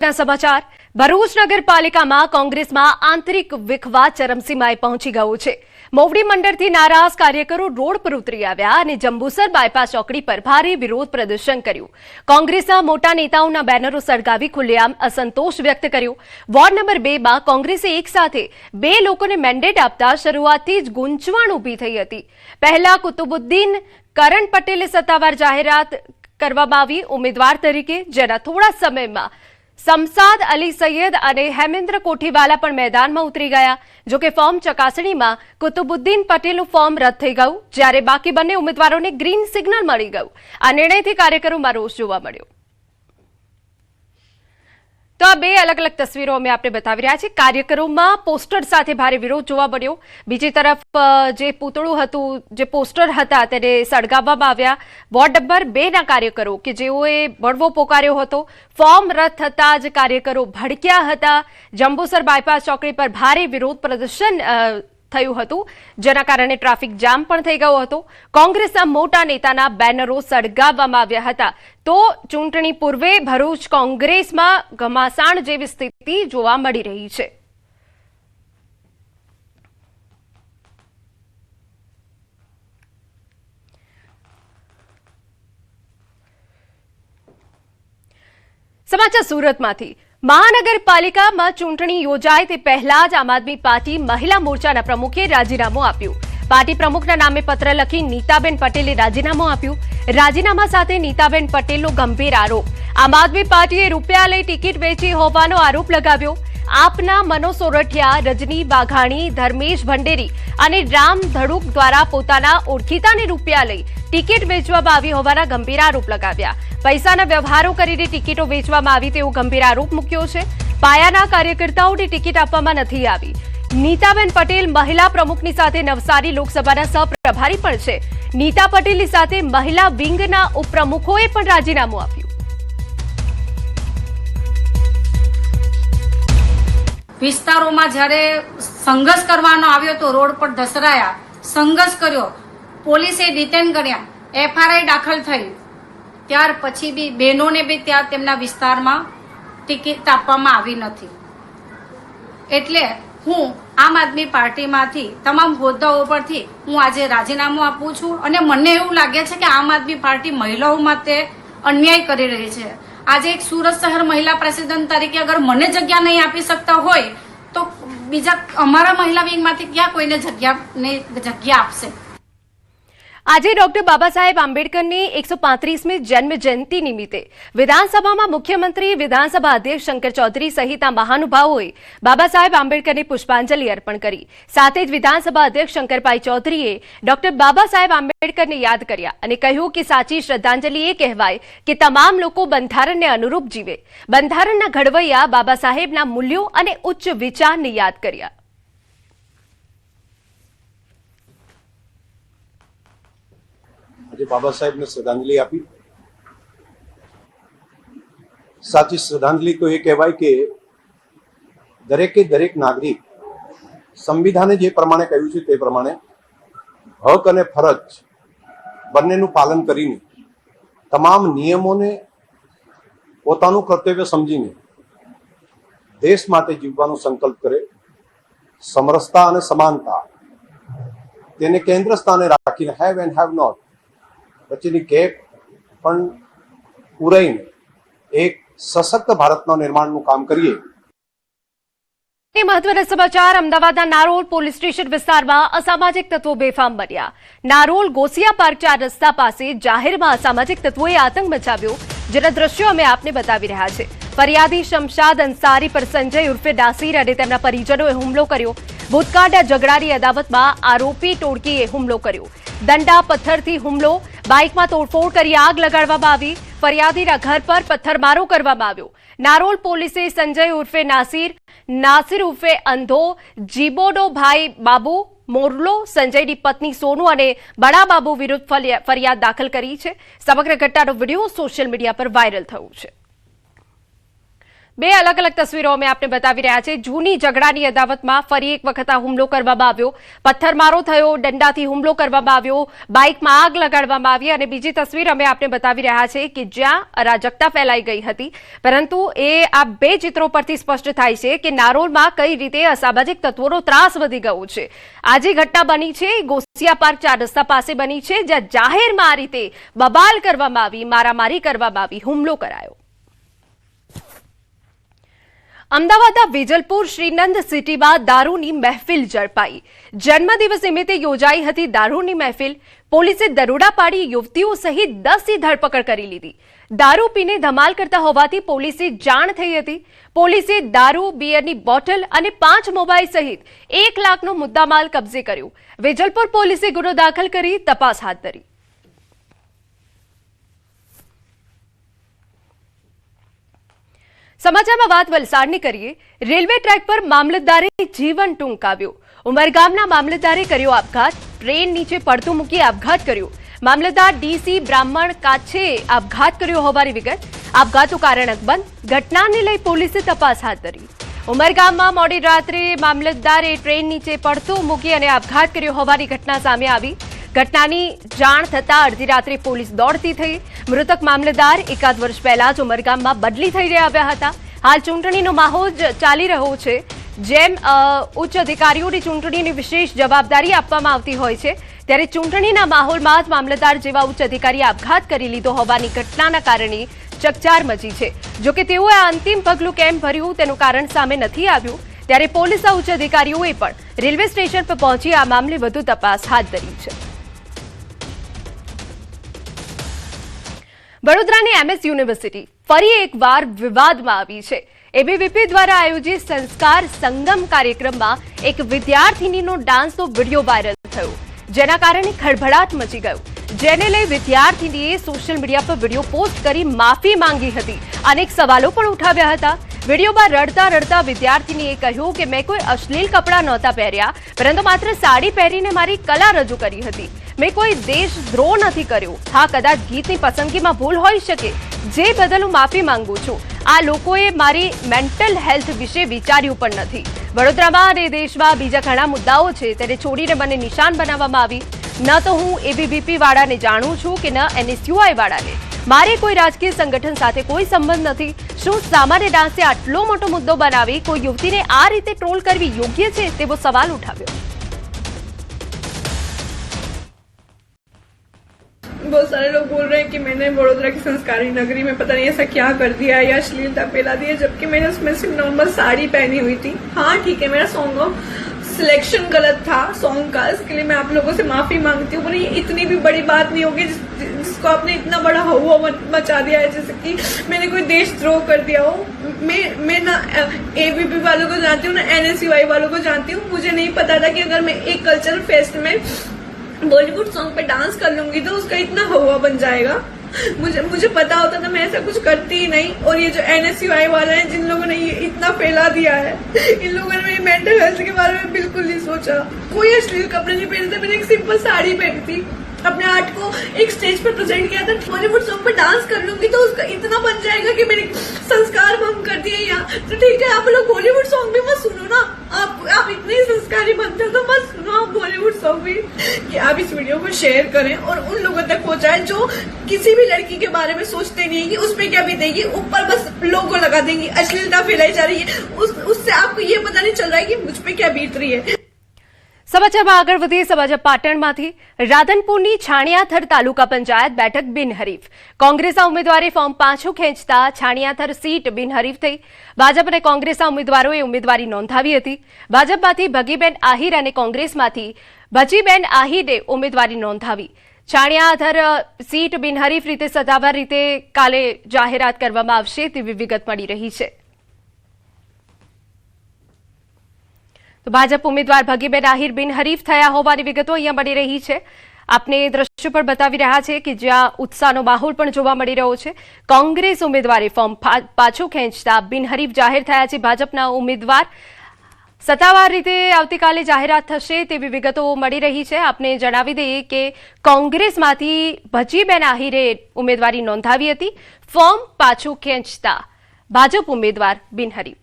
समाचार भरूच नगरपालिकाમાં કોંગ્રેસમાં આંતરિક વિખવાદ ચરમસીમાએ પહોંચી ગયો છે। મોવડી મંડળથી નારાજ કાર્યકરો રોડ પર ઉતરી આવ્યા અને જંબુસર બાયપાસ ચોકડી પર ભારે વિરોધ પ્રદર્શન કર્યું। કોંગ્રેસના મોટા નેતાઓના બેનરો સળગાવી ખુલ્લેઆમ અસંતોષ વ્યક્ત કર્યો। વોર્ડ નંબર 2 માં કોંગ્રેસે એક સાથે બે લોકોને મેન્ડેટ આપતા શરૂઆતથી જ ગૂંચવણ ઊભી થઈ હતી। પહેલા કુતુબુદ્દીન કરણ પટેલે સત્તાવાર જાહેરાત કરવામાં આવી ઉમેદવાર તરીકે, જેના થોડા સમયમાં समसाद अली सैयद और हेमेंद्र कोठीवाला पण मैदान में उतरी गया। जो कि फॉर्म चकासणी में कुतुबुद्दीन पटेलનું फॉर्म रद्द થઈ ગયું, જ્યારે બાકી બંને ઉમેદવારોને ગ્રીન સિગ્નલ મળી ગયું। આ નિર્ણયથી કાર્યકરોમાં રોષ જોવા મળ્યો। तो आ बे अलग अलग तस्वीरों में आपने बतावी रह्या छे। कार्यकरों में पोस्टर साथे भारे विरोध जोवा मळ्यो। बीजी तरफ जे पूतळुं हतुं, जे पोस्टर हता तेने सळगाववामां आव्या। वोर्ड नंबर 2 ना कार्यकरो के जेओए बळવો पोकार्यो हतो, फॉर्म रद्द थता ज कार्यकरो भड़क्या हता। जंबूसर बायपास चौकड़ी पर भारे विरोध प्रदर्शन થયું હતું, જેના કારણે ટ્રાફિક જામ પણ થઈ ગયો હતો। કોંગ્રેસના મોટા નેતાના બેનરો સળગાવવામાં આવ્યા હતા। તો ચૂંટણી પૂર્વે ભરૂચ કોંગ્રેસમાં ઘમાસાણ જેવી સ્થિતિ જોવા મળી રહી છે। સમાચાર સુરતમાંથી। महानगरपालिका में चूंटणी योजाय ते पहला ज आम आदमी पार्टी महिला मोर्चाना प्रमुखे राजीनामું आप्યું। पार्टी प्रमुखना नामे पत्र लखी नीताबेन पटेले राजीनामું आप्યું। राजीनामा साथे नीताबेन पटेलનો गंभीर आरोप। आम आदमी पार्टीए रूपिया लई टिकિટ वेची होવાનો आरोप लगाव्यो। आपना मनो सोरठिया, रजनी बाघाणी, धर्मेश भंडेरी અને રામ ધડુક દ્વારા પોતાના ઓળખીતાને રૂપિયા લઈ ટિકિટ વેચવામાં આવી હોવાના ગંભીર આરોપ લગાવ્યા। પૈસાના વ્યવહારો કરીને ટિકિટો વેચવામાં આવી તેવો ગંભીર આરોપ મૂક્યો છે। પાયાના કાર્યકર્તાઓને ટિકિટ આપવામાં નથી આવી। નીતાબેન પટેલ મહિલા પ્રમુખની સાથે નવસારી લોકસભાના સહપ્રભારી પણ છે। નીતા પટેલની સાથે મહિલા વિંગના ઉપપ્રમુખોએ પણ રાજીનામું આપ્યું। વિસ્તારોમાં જ્યારે સંઘર્ષ કરવાનો આવ્યો તો રોડ પર ધસરાયા, સંઘર્ષ કર્યો, પોલીસે ડિટેન કર્યા, એફઆરઆઈ દાખલ થઈ, ત્યાર પછી બી બહેનોને બી ત્યાં તેમના વિસ્તારમાં ટિકિટ આપવામાં આવી નથી। એટલે હું આમ આદમી પાર્ટીમાંથી તમામ હોદ્દાઓ પરથી હું આજે રાજીનામું આપું છું અને મને એવું લાગે છે કે આમ આદમી પાર્ટી મહિલાઓ માટે અન્યાય કરી રહી છે। आज एक सूरत शहर महिला प्रेसिडेंट तरीके अगर मने जग्या नहीं आपी सकता होय तो बीजा अमारा महिला विंग मांथी क्या कोईने जग्या आपशे। आज डॉक्टर बाबा साहेब आंबेडकरनी 135મી जन्म जयंती निमित्ते विधानसभाમાં मुख्यमंत्री, विधानसभा अध्यक्ष शंकर चौधरी सहितना महानुभावोए बाबा साहेब आंबेडकरने पुष्पांजलि अर्पण करी। साथे ज विधानसभा अध्यक्ष शंकरभाई चौधरीए डॉक्टर बाबा साहेब आंबेडकरने याद कर्या અને કહ્યું કે સાચી શ્રદ્ધાંજલિ એ કહેવાય કે તમામ લોકો બંધારણને અનુરૂપ જીવે। બંધારણના ઘડવૈયા બાબા સાહેબના મૂલ્યો અને ઉચ્ચ વિચારને યાદ કર્યા। बाबा साहेब ने श्रद्धांजलि आपी। साची श्रद्धांजलि तो ये कहवाय के दरेके दरेक नागरिक संविधाने जे प्रमाणे कह्युं छे ते प्रमाणे हक अने फरज बंनेनुं पालन करीने तमाम नियमोने पोतानुं कर्तव्य समजीने देश माटे जीववानो संकल्प करे। समरसता अने समानता तेने केंद्र स्थाने राखीने हेव एंड हेव नॉट वच्चेनी गैप पण पूराईने एक सशक्त भारतना निर्माणनुं काम करीए। महत्वना समाचार। अमदावादना नारोल पोलीस स्टेशन विस्तारमां असामाजिक तत्वो बेफाम बन्या। नारोल गोसिया पार्क 4 रस्ता पासे जाहेरमां असामाजिक तत्वोए आतंक मचाव्यो, जेना दृश्यो अमे आपने बतावी रह्या छे। फरियादी शमशाद अंसारी पर संजय उर्फे नासीर अने तेमना परिजनोए हुमलो कर्यो। भूतकाळना झगड़ानी अदावतमां आरोपी टोळकीए हुमलो कर्यो। दंडा पत्थरथी हुमलो, बाइकमां तोड़फोड़ करी आग लगाडवामां आवी। फरियादीना घर पर पत्थरमारो करवामां आव्यो। नारोल पोलीसे संजय उर्फे नासिर उर्फे अंधो, जीबोडो भाई बाबू मोरलो, संजयनी पत्नी सोनू अने बड़ा बाबू विरुद्ध फरियाद दाखल करी छे। समग्र घटनानो विडियो सोशियल मीडिया पर वायरल थयो छे। બે અલગ અલગ તસવીરો અમે આપને બતાવી રહ્યા છે। જૂની ઝઘડાની અદાવતમાં ફરી એક વખત આ હુમલો કરવામાં આવ્યો, પથ્થરમારો થયો, દંડાથી હુમલો કરવામાં આવ્યો, બાઇકમાં આગ લગાડવામાં આવી અને બીજી તસવીર અમે આપને બતાવી રહ્યા છે કે જ્યાં અરાજકતા ફેલાઈ ગઈ હતી। પરંતુ આ બે ચિત્રો પરથી સ્પષ્ટ થાય છે કે નારોલમાં કઈ રીતે અસામાજિક તત્વોનો ત્રાસ વધી ગયો છે। આજે ઘટના બની છે ગોસિયા પાર્ક 4 રસ્તા પાસે બની છે, જ્યાં જાહેરમાં આ રીતે બબાલ કરવામાં આવી, મારામારી કરવામાં આવી, હુમલો કરાયો। અમદાવાદના વેજલપુર શ્રીનંદ સિટીમાં દારૂની મહેફિલ ઝડપાઈ। જન્મદિવસ નિમિત્તે યોજાઈ હતી દારૂની મહેફિલ। પોલીસે દરોડા પાડી યુવતીઓ સહિત 10ની ધરપકડ કરી લીધી। દારૂ પીને ધમાલ કરતા હોવાથી પોલીસે જાણ થઈ હતી। પોલીસે દારૂ, બિયરની બોટલ અને 5 મોબાઈલ સહિત 1 લાખનો મુદ્દામાલ કબજે કર્યો। વેજલપુર પોલીસે ગુનો દાખલ કરી તપાસ હાથ ધરી। સમાચારમાં વાત વલસાડની કરીએ। રેલવે ટ્રેક પર મામલતદારે જીવન ટૂંકાવ્યો। ઉમરગામના મામલતદારે કર્યો આપઘાત। ટ્રેન નીચે પડતું મૂકી આપઘાત કર્યો। મામલતદાર ડીસી બ્રાહ્મણ કાછે આપઘાત કર્યો હોવાની વિગત। આપઘાતનું કારણ અકબંધ। ઘટનાને લઈ પોલીસે તપાસ હાથ ધરી। ઉમરગામમાં મોડી રાત્રે મામલતદારે ટ્રેન નીચે પડતું મૂકી અને આપઘાત કર્યો હોવાની ઘટના સામે આવી। ઘટનાની જાણ થતાં અડધી રાત્રે પોલીસ દોડતી થઈ। મૃતક મામલતદાર એકાદ વર્ષ પહેલા જ ઉમરગામમાં બદલી થઈને આવ્યા હતા। હાલ ચૂંટણીનો માહોલ ચાલી રહ્યો છે। જેમ ઉચ્ચ અધિકારીઓની ચૂંટણીની વિશેષ જવાબદારી આપવામાં આવતી હોય છે, ત્યારે ચૂંટણીના માહોલમાં જ મામલતદાર જેવા ઉચ્ચ અધિકારીએ આપઘાત કરી લીધો હોવાની ઘટનાના કારણે ચકચાર મચી છે। જોકે તેઓએ આ અંતિમ પગલું કેમ ભર્યું તેનું કારણ સામે નથી આવ્યું, ત્યારે પોલીસના ઉચ્ચ અધિકારીઓએ પણ રેલવે સ્ટેશન પર પહોંચી આ મામલે વધુ તપાસ હાથ ધરી છે। વડોદરાની MS યુનિવર્સિટી ફરી એકવાર વિવાદમાં આવી છે। એબીવીપી દ્વારા આયોજિત સંસ્કાર સંગમ કાર્યક્રમમાં એક વિદ્યાર્થિનીનો ડાન્સનો વિડીયો વાયરલ થયો, જેના કારણે ખળભળાટ મચી ગયો, જેને લઈ વિદ્યાર્થિનીએ સોશિયલ મીડિયા પર વિડીયો પોસ્ટ કરી માફી માંગી હતી। અનેક સવાલો પણ ઉઠાવ્યા હતા। વિડીયોમાં રડતા રડતા વિદ્યાર્થિનીએ કહ્યું કે મેં કોઈ અશ્લીલ કપડાં નહોતા પહેર્યા, પરંતુ માત્ર સાડી પહેરીને મારી કલા રજૂ કરી હતી। મેં કોઈ દેશદ્રોહ નથી કર્યો। હા, કદાચ ગીતની પસંદગીમાં ભૂલ હોઈ શકે, જે બદલ હું માફી માંગુ છું। આ લોકોએ મારી મેન્ટલ હેલ્થ વિશે વિચાર્યું પણ નથી। વડોદરામાં અને દેશમાં બીજા ઘણા મુદ્દાઓ છે, તેને છોડીને મને નિશાન બનાવવામાં આવી। ન તો હું એબીવીપી વાળાને જાણું છું કે ન NSUI વાળાને। મારે કોઈ રાજકીય સંગઠન સાથે કોઈ સંબંધ નથી। શું સામાન્ય ડાન્સે આટલો મોટો મુદ્દો બનાવી કોઈ યુવતીને આ રીતે ટ્રોલ કરવી યોગ્ય છે, તેવો સવાલ ઉઠાવ્યો। बहुत सारे लोग बोल रहे हैं कि मैंने वडोदरा की संस्कारी नगरी में पता नहीं ऐसा क्या कर दिया या अश्लीलता फैला दी है, जबकि मैंने उसमें सिर्फ नॉर्मल साड़ी पहनी हुई थी। हाँ ठीक है, मेरा सॉन्ग ऑफ सिलेक्शन गलत था सॉन्ग का, इसके लिए मैं आप लोगों से माफी मांगती हूँ। पर ये इतनी भी बड़ी बात नहीं होगी जिसको आपने इतना बड़ा हवा मचा दिया है, जैसे कि मैंने कोई देशद्रोह कर दिया हो। मैं ना एबीपी वालों को जानती हूँ, ना NSUI वालों को जानती हूँ। मुझे नहीं पता था कि अगर मैं एक कल्चरल फेस्ट में बॉलीवुड सॉन्ग पे डांस कर लूंगी तो उसका इतना हवा बन जाएगा। मुझे पता होता था मैं ऐसा कुछ करती ही नहीं। और ये जो NSUI वाले हैं, जिन लोगों ने ये इतना फैला दिया है, इन लोगों ने मेरी मेंटल हेल्थ के बारे में बिल्कुल नहीं सोचा। कोई अश्लील कपड़े नहीं पहने थे, मैंने एक सिंपल साड़ी पहनी थी। अपने आर्ट को एक स्टेज पर प्रेजेंट किया था। बॉलीवुड सॉन्ग पे डांस कर लूंगी तो उसका इतना बन जाएगा कि मेरे संस्कार भंग कर दिए यहाँ। तो ठीक है, आप लोग बॉलीवुड सॉन्ग भी मत सुनो ना। आप इतने ही संस्कारी बनते हो तो मत सुनो आप बॉलीवुड सॉन्ग भी। कि आप इस वीडियो को शेयर करें और उन लोगों तक पहुंचाएं जो किसी भी लड़की के बारे में सोचते नहीं है कि उसमें क्या बीतेगी, ऊपर बस लोगो लगा देंगी, अश्लीलता फैलाई जा रही है। उससे आपको ये पता नहीं चल रहा है कि मुझ पे क्या बीत रही है। સમાચારમાં આગળ વધીએ। સમાચાર પાટણમાંથી। રાધનપુરની છાણિયાથર તાલુકા પંચાયત બેઠક બિનહરીફ। કોંગ્રેસના ઉમેદવારે ફોર્મ પાછું ખેંચતા છાણિયાથર સીટ બિનહરીફ થઈ। ભાજપ અને કોંગ્રેસના ઉમેદવારોએ ઉમેદવારી નોંધાવી હતી। ભાજપમાંથી ભગીબેન આહિર અને કોંગ્રેસમાંથી ભજીબેન આહિરે ઉમેદવારી નોંધાવી। છાણિયાથર સીટ બિનહરીફ રીતે સત્તાવાર રીતે કાલે જાહેરાત કરવામાં આવશે તેવી વિગત મળી રહી છે। તો ભાજપ ઉમેદવાર ભગીબેન આહિર બિનહરીફ થયા હોવાની વિગતો અહીંયા મળી રહી છે। આપને દ્રશ્યો પર બતાવી રહ્યા છે કે જ્યાં ઉત્સાહનો માહોલ પણ જોવા મળી રહ્યો છે। કોંગ્રેસ ઉમેદવારે ફોર્મ પાછું ખેંચતા બિનહરીફ જાહેર થયા છે। ભાજપના ઉમેદવાર સત્તાવાર રીતે આવતીકાલે જાહેરાત થશે તેવી વિગતો મળી રહી છે। આપને જણાવી દઈએ કે કોંગ્રેસમાંથી ભજીબેન આહિરે ઉમેદવારી નોંધાવી હતી। ફોર્મ પાછું ખેંચતા ભાજપ ઉમેદવાર બિનહરીફ.